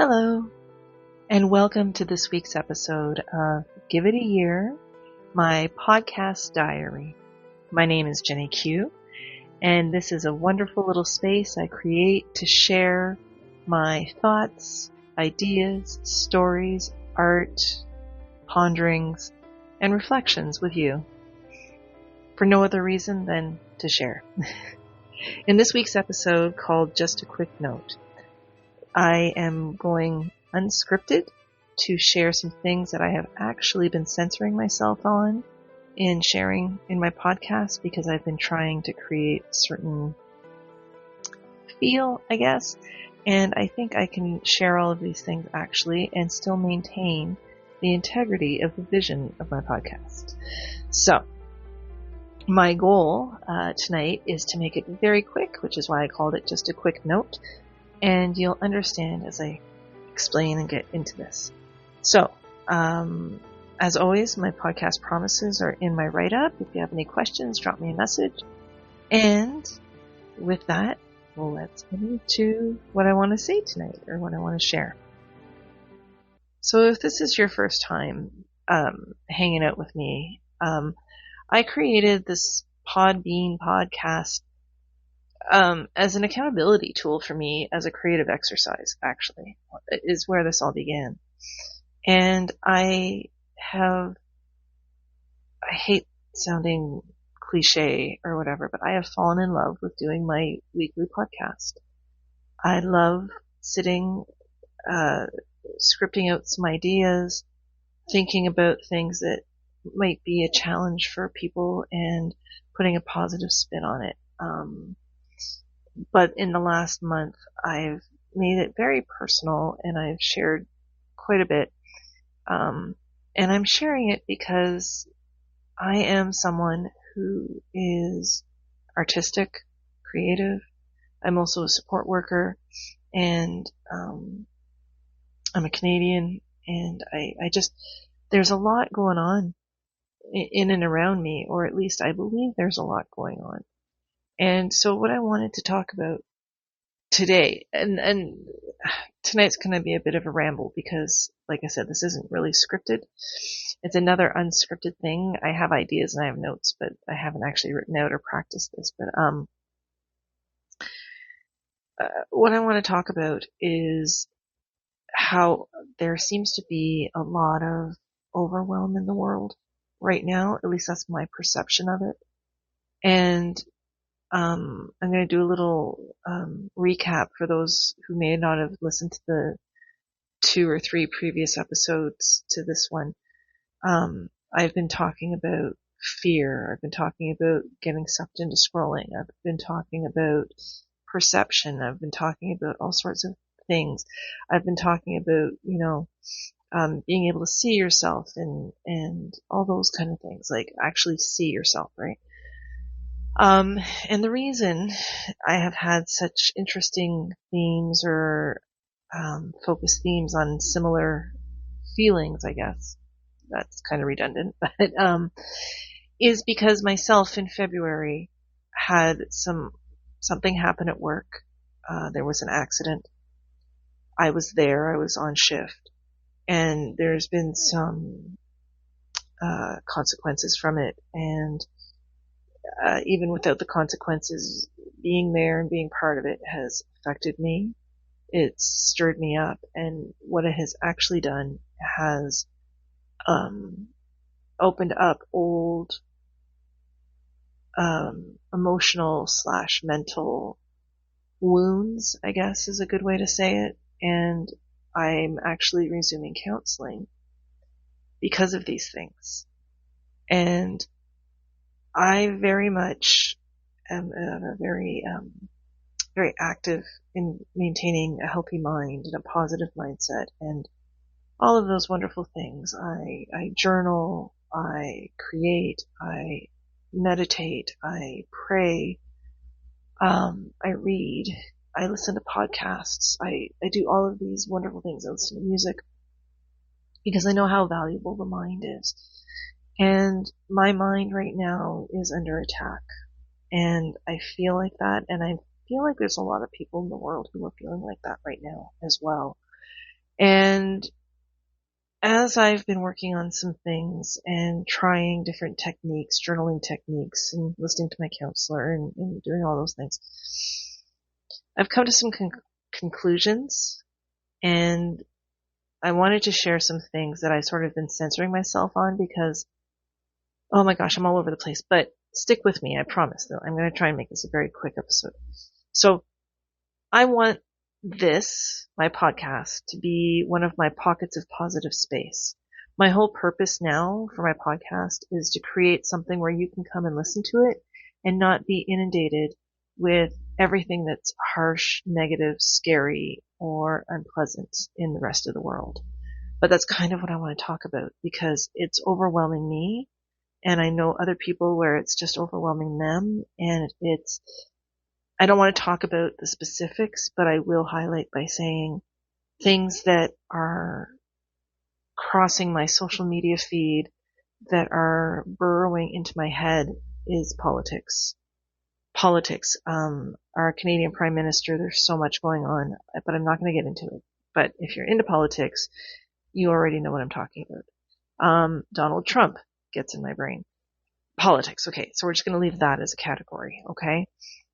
Hello, and welcome to this week's episode of Give It a Year, my podcast diary. My name is Jenny Q, and this is a wonderful little space I create to share my thoughts, ideas, stories, art, ponderings, and reflections with you, for no other reason than to share. In this week's episode called Just a Quick Note, I am going unscripted to share some things that I have actually been censoring myself on in sharing in my podcast because I've been trying to create a certain feel, I guess, and I think I can share all of these things actually and still maintain the integrity of the vision of my podcast. So, my goal tonight is to make it very quick, which is why I called it Just a Quick Note, and you'll understand as I explain and get into this. So, as always, my podcast promises are in my write-up. If you have any questions, drop me a message. And with that, let's get into what I want to say tonight, or what I want to share. So if this is your first time hanging out with me, I created this Podbean podcast as an accountability tool for me as a creative exercise, actually, is where this all began. And I hate sounding cliche or whatever, but I have fallen in love with doing my weekly podcast. I love sitting, scripting out some ideas, thinking about things that might be a challenge for people and putting a positive spin on it. But in the last month, I've made it very personal and I've shared quite a bit. And I'm sharing it because I am someone who is artistic, creative. I'm also a support worker, and I'm a Canadian, and I just, there's a lot going on in and around me, or at least I believe there's a lot going on. And so what I wanted to talk about today, and tonight's going to be a bit of a ramble because, like I said, this isn't really scripted. It's another unscripted thing. I have ideas and I have notes, but I haven't actually written out or practiced this. But what I want to talk about is how there seems to be a lot of overwhelm in the world right now. At least that's my perception of it. And I'm going to do a little recap for those who may not have listened to the 2 or 3 previous episodes to this one. I've been talking about fear. I've been talking about getting sucked into scrolling. I've been talking about perception. I've been talking about all sorts of things. I've been talking about, being able to see yourself and all those kind of things, like actually see yourself, right? And the reason I have had such interesting themes or focused themes on similar feelings, I guess, that's kind of redundant, but is because myself in February had something happen at work. There was an accident. I was there. I was on shift, and there's been some consequences from it, and even without the consequences, being there and being part of it has affected me. It's stirred me up, and what it has actually done has opened up old emotional / mental wounds, I guess is a good way to say it. And I'm actually resuming counseling because of these things. And I very much am very active in maintaining a healthy mind and a positive mindset and all of those wonderful things. I journal, I create, I meditate, I pray, I read, I listen to podcasts, I do all of these wonderful things. I listen to music because I know how valuable the mind is. And my mind right now is under attack. And I feel like that, and I feel like there's a lot of people in the world who are feeling like that right now as well. And as I've been working on some things and trying different techniques, journaling techniques, and listening to my counselor and doing all those things, I've come to some conclusions, and I wanted to share some things that I've sort of been censoring myself on because, oh my gosh, I'm all over the place. But stick with me, I promise, though. I'm going to try and make this a very quick episode. So I want this, my podcast, to be one of my pockets of positive space. My whole purpose now for my podcast is to create something where you can come and listen to it and not be inundated with everything that's harsh, negative, scary, or unpleasant in the rest of the world. But that's kind of what I want to talk about because it's overwhelming me, and I know other people where it's just overwhelming them, and I don't want to talk about the specifics, but I will highlight by saying things that are crossing my social media feed that are burrowing into my head is politics. Politics. Our Canadian Prime Minister, there's so much going on, but I'm not going to get into it. But if you're into politics, you already know what I'm talking about. Donald Trump gets in my brain. Politics. Okay, so we're just going to leave that as a category, okay?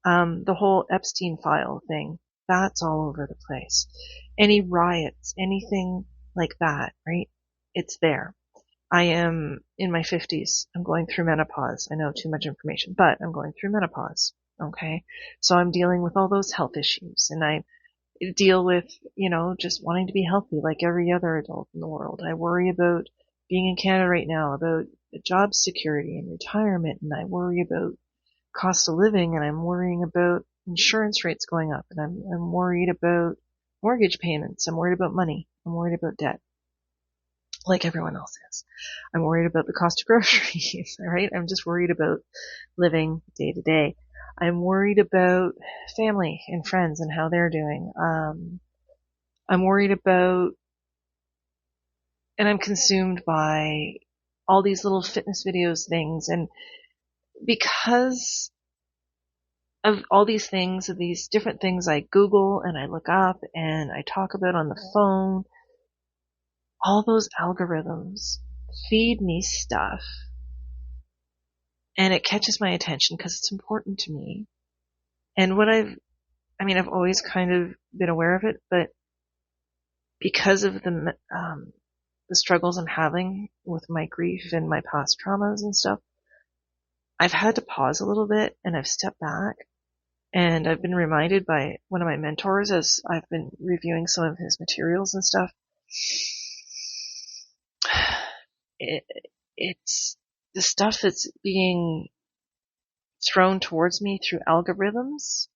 The whole Epstein file thing, that's all over the place. Any riots, anything like that, right? It's there. I am in my 50s. I'm going through menopause. I know too much information, but I'm going through menopause. Okay. So I'm dealing with all those health issues, and I deal with, just wanting to be healthy like every other adult in the world. I worry about being in Canada right now, about job security and retirement, and I worry about cost of living, and I'm worrying about insurance rates going up, and I'm worried about mortgage payments. I'm worried about money. I'm worried about debt, like everyone else is. I'm worried about the cost of groceries, all right? I'm just worried about living day to day. I'm worried about family and friends and how they're doing. I'm worried about, and I'm consumed by all these little fitness videos things, and because of all these things, of these different things I Google and I look up and I talk about on the phone, all those algorithms feed me stuff, and it catches my attention because it's important to me. And I've always kind of been aware of it, but because of the struggles I'm having with my grief and my past traumas and stuff, I've had to pause a little bit, and I've stepped back. And I've been reminded by one of my mentors as I've been reviewing some of his materials and stuff. It's the stuff that's being thrown towards me through algorithms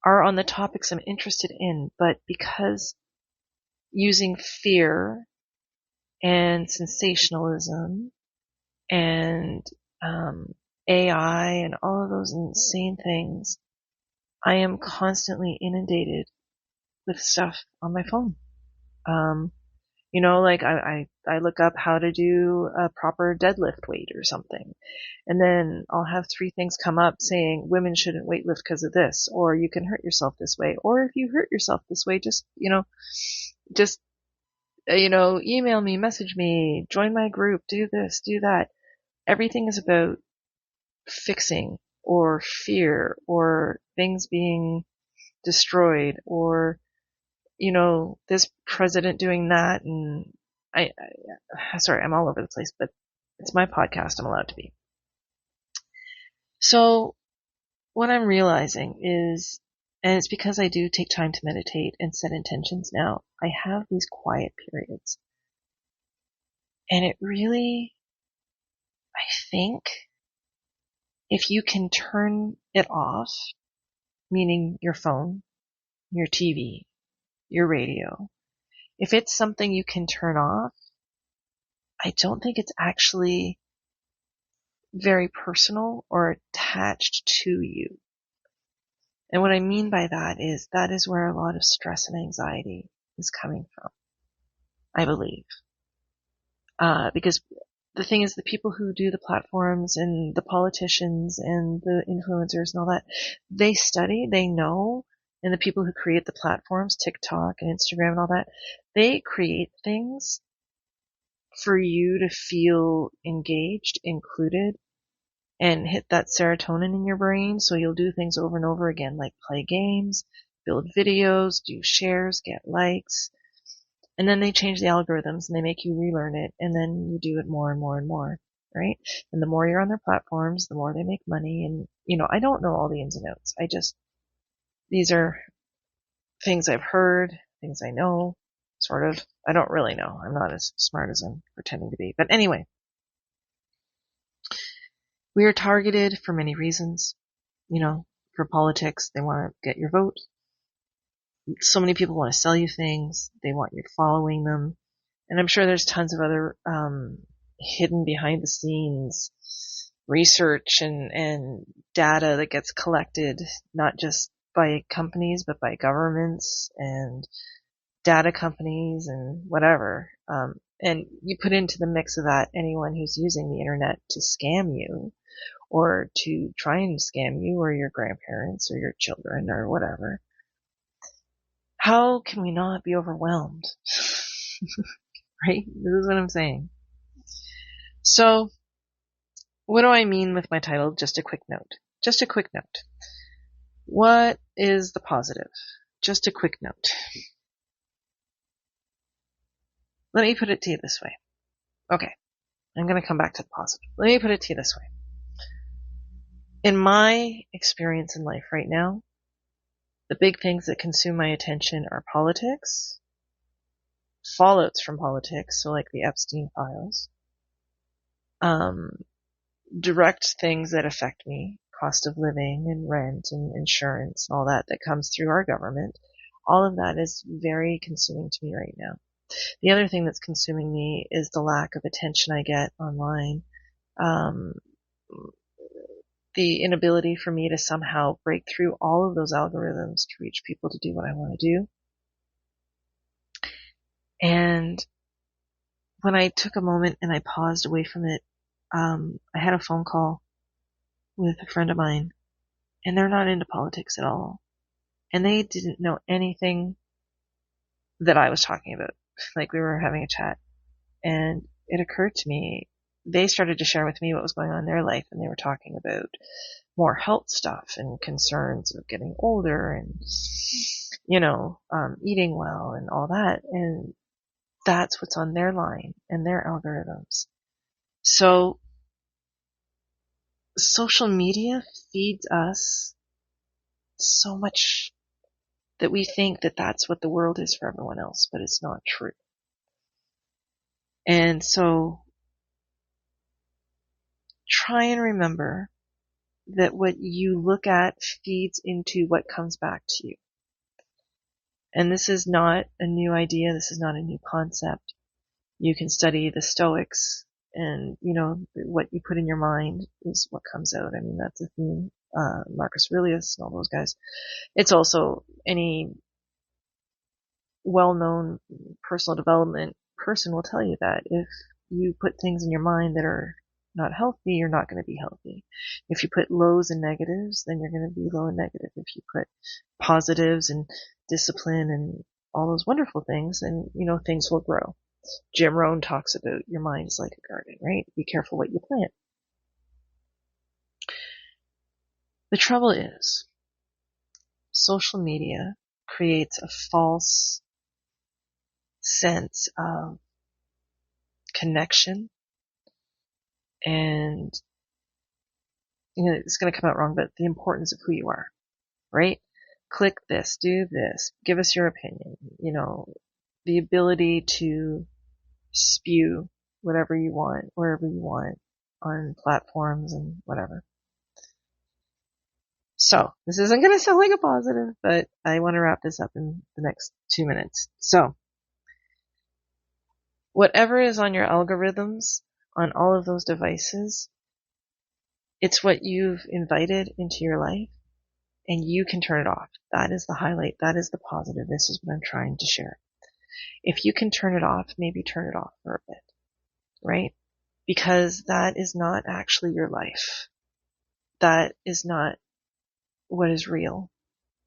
are on the topics I'm interested in, but because using fear and sensationalism and AI and all of those insane things, I am constantly inundated with stuff on my phone. Like I look up how to do a proper deadlift weight or something. And then I'll have 3 things come up saying women shouldn't weightlift because of this, or you can hurt yourself this way. Or if you hurt yourself this way, email me, message me, join my group, do this, do that. Everything is about fixing or fear or things being destroyed or this president doing that, and sorry, I'm all over the place, but it's my podcast. I'm allowed to be. So what I'm realizing is, and it's because I do take time to meditate and set intentions now, I have these quiet periods. And it really, I think, if you can turn it off, meaning your phone, your TV, your radio, if it's something you can turn off, I don't think it's actually very personal or attached to you. And what I mean by that is where a lot of stress and anxiety is coming from, I believe. Because the thing is, the people who do the platforms and the politicians and the influencers and all that, they study, they know, and the people who create the platforms, TikTok and Instagram and all that, They create things for you to feel engaged, included, and hit that serotonin in your brain. So you'll do things over and over again, like play games, build videos, do shares, get likes. And then they change the algorithms and they make you relearn it. And then you do it more and more and more, right? And the more you're on their platforms, the more they make money. And, I don't know all the ins and outs. These are things I've heard, things I know, sort of. I don't really know. I'm not as smart as I'm pretending to be. But anyway, we are targeted for many reasons. For politics, they want to get your vote. So many people want to sell you things. They want you following them. And I'm sure there's tons of other hidden behind the scenes research and data that gets collected, not just by companies, but by governments and data companies and whatever. And you put into the mix of that anyone who's using the internet to scam you or to try and scam you or your grandparents or your children or whatever. How can we not be overwhelmed? Right? This is what I'm saying. So, what do I mean with my title? Just a quick note. Just a quick note. What is the positive? Just a quick note. Let me put it to you this way. Okay. I'm going to come back to the positive. Let me put it to you this way. In my experience in life right now, the big things that consume my attention are politics, fallouts from politics, so like the Epstein files, direct things that affect me, cost of living and rent and insurance, all that comes through our government. All of that is very consuming to me right now. The other thing that's consuming me is the lack of attention I get online. The inability for me to somehow break through all of those algorithms to reach people to do what I want to do. And when I took a moment and I paused away from it, I had a phone call with a friend of mine, and they're not into politics at all. And they didn't know anything that I was talking about. Like, we were having a chat, and it occurred to me, they started to share with me what was going on in their life, and they were talking about more health stuff and concerns of getting older and, eating well and all that. And that's what's on their line and their algorithms. So social media feeds us so much that we think that that's what the world is for everyone else, but it's not true. And so try and remember that what you look at feeds into what comes back to you. And this is not a new idea. This is not a new concept. You can study the Stoics, and, what you put in your mind is what comes out. I mean, that's a theme. Marcus Aurelius and all those guys. It's also any well-known personal development person will tell you that if you put things in your mind that are not healthy, you're not going to be healthy. If you put lows and negatives, then you're going to be low and negative. If you put positives and discipline and all those wonderful things, then, things will grow. Jim Rohn talks about your mind is like a garden, right? Be careful what you plant. The trouble is, social media creates a false sense of connection, and it's going to come out wrong, but the importance of who you are, right? Click this, do this, give us your opinion, the ability to spew whatever you want, wherever you want, on platforms and whatever. So, this isn't going to sound like a positive, but I want to wrap this up in the next 2 minutes. So, whatever is on your algorithms on all of those devices, it's what you've invited into your life, and you can turn it off. That is the highlight. That is the positive. This is what I'm trying to share. If you can turn it off, maybe turn it off for a bit, right? Because that is not actually your life. That is not what is real.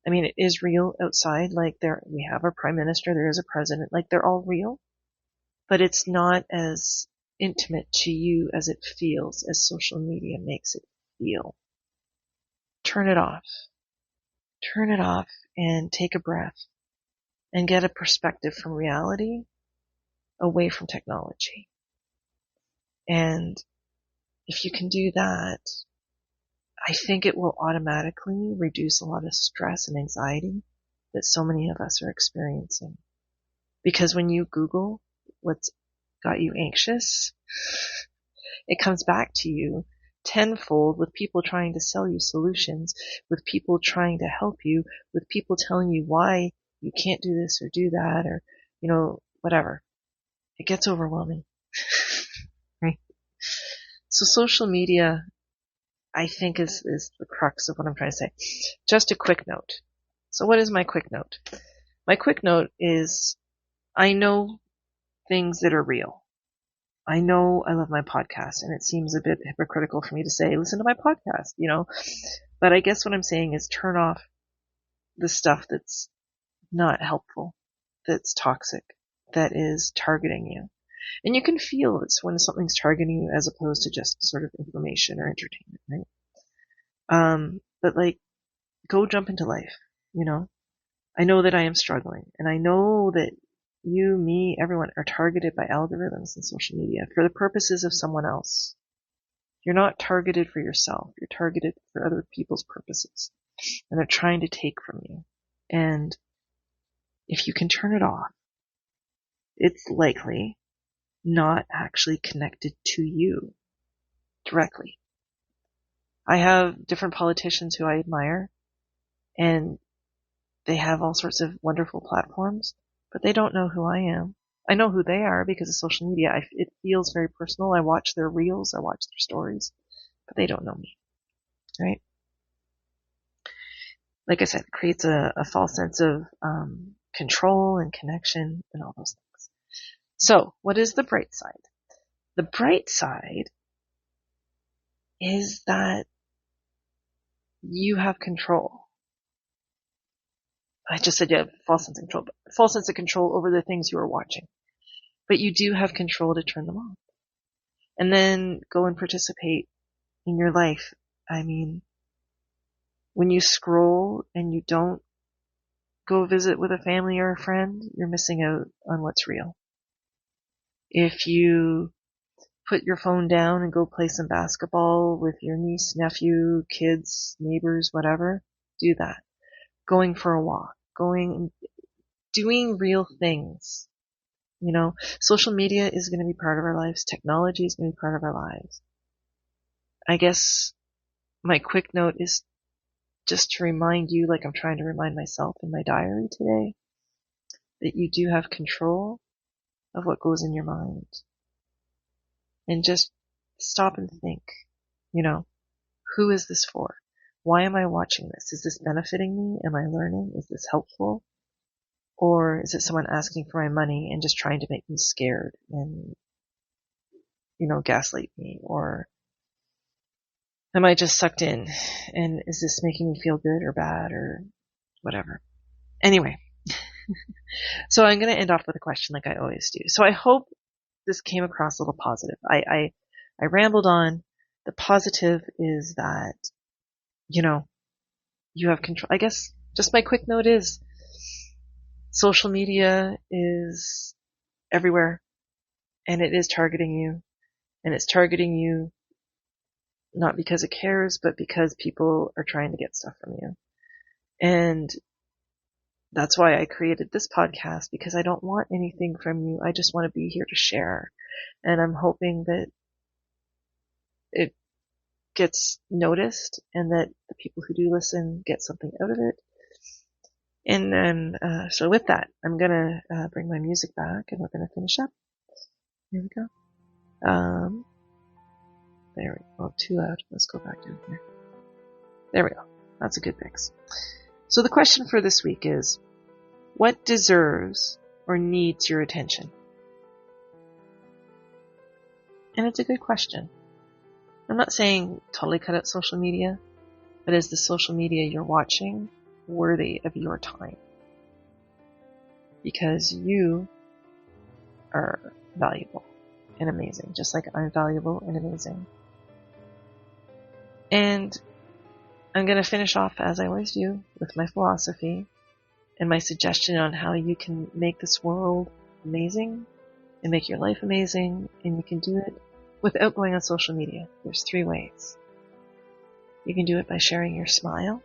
I mean, it is real outside. Like we have our prime minister, there is a president, like they're all real, but it's not as intimate to you as it feels, as social media makes it feel. Turn it off. Turn it off and take a breath and get a perspective from reality away from technology. And if you can do that, I think it will automatically reduce a lot of stress and anxiety that so many of us are experiencing. Because when you Google what's got you anxious, it comes back to you tenfold with people trying to sell you solutions, with people trying to help you, with people telling you why you can't do this or do that or, whatever. It gets overwhelming. Right? So social media, I think, is the crux of what I'm trying to say. Just a quick note. So what is my quick note? My quick note is I know things that are real. I know I love my podcast, and it seems a bit hypocritical for me to say, listen to my podcast, But I guess what I'm saying is turn off the stuff that's not helpful, that's toxic, that is targeting you. And you can feel it's when something's targeting you as opposed to just sort of information or entertainment, right? But go jump into life, I know that I am struggling, and I know that you, me, everyone are targeted by algorithms and social media for the purposes of someone else. You're not targeted for yourself. You're targeted for other people's purposes, and they're trying to take from you. And if you can turn it off, it's likely not actually connected to you directly. I have different politicians who I admire, and they have all sorts of wonderful platforms, but they don't know who I am. I know who they are because of social media. It feels very personal. I watch their reels, I watch their stories, but they don't know me, right? Like I said, it creates a false sense of control and connection and all those things. So, what is the bright side? The bright side is that you have control. I just said you have false sense of control over the things you are watching. But you do have control to turn them off. And then go and participate in your life. I mean, when you scroll and you don't go visit with a family or a friend, you're missing out on what's real. If you put your phone down and go play some basketball with your niece, nephew, kids, neighbors, whatever, do that. Going for a walk, doing real things. Social media is going to be part of our lives. Technology is going to be part of our lives. I guess my quick note is just to remind you, like I'm trying to remind myself in my diary today, that you do have control of what goes in your mind. And just stop and think, who is this for? Why am I watching this? Is this benefiting me? Am I learning? Is this helpful? Or is it someone asking for my money and just trying to make me scared and, gaslight me? Or am I just sucked in? And is this making me feel good or bad or whatever? Anyway, so I'm going to end off with a question like I always do. So I hope this came across a little positive. I rambled on. The positive is that, you have control. I guess just my quick note is social media is everywhere, and it is targeting you, and it's targeting you not because it cares, but because people are trying to get stuff from you. And that's why I created this podcast, because I don't want anything from you. I just want to be here to share. And I'm hoping that it gets noticed and that the people who do listen get something out of it. And then, so with that, I'm going to bring my music back and we're going to finish up. Here we go. There we go. Too loud. Let's go back down here. There we go. That's a good mix. So the question for this week is, what deserves or needs your attention? And it's a good question. I'm not saying totally cut out social media, but is the social media you're watching worthy of your time. Because you are valuable and amazing, just like I'm valuable and amazing. And I'm going to finish off, as I always do, with my philosophy and my suggestion on how you can make this world amazing and make your life amazing, and you can do it without going on social media. There's 3 ways. You can do it by sharing your smile,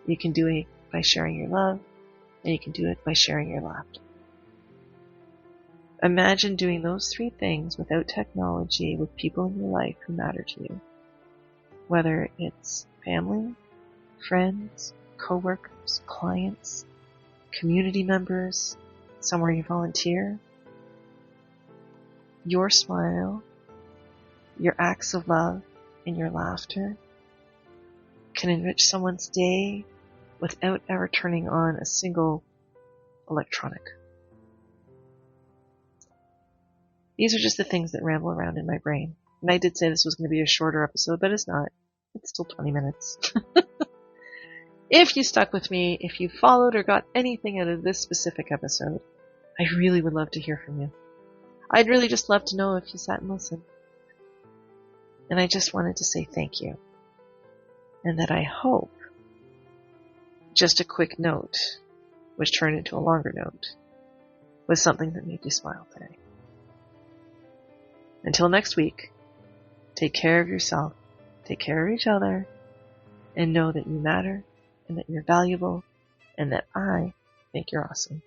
you can do it by sharing your love, and you can do it by sharing your laughter. Imagine doing those 3 things without technology with people in your life who matter to you. Whether it's family, friends, co-workers, clients, community members, somewhere you volunteer. Your smile, your acts of love, and your laughter can enrich someone's day without ever turning on a single electronic. These are just the things that ramble around in my brain. And I did say this was going to be a shorter episode, but it's not. It's still 20 minutes. If you stuck with me, if you followed or got anything out of this specific episode, I really would love to hear from you. I'd really just love to know if you sat and listened. And I just wanted to say thank you. And that I hope just a quick note, which turned into a longer note, was something that made you smile today. Until next week, take care of yourself, take care of each other, and know that you matter, and that you're valuable, and that I think you're awesome.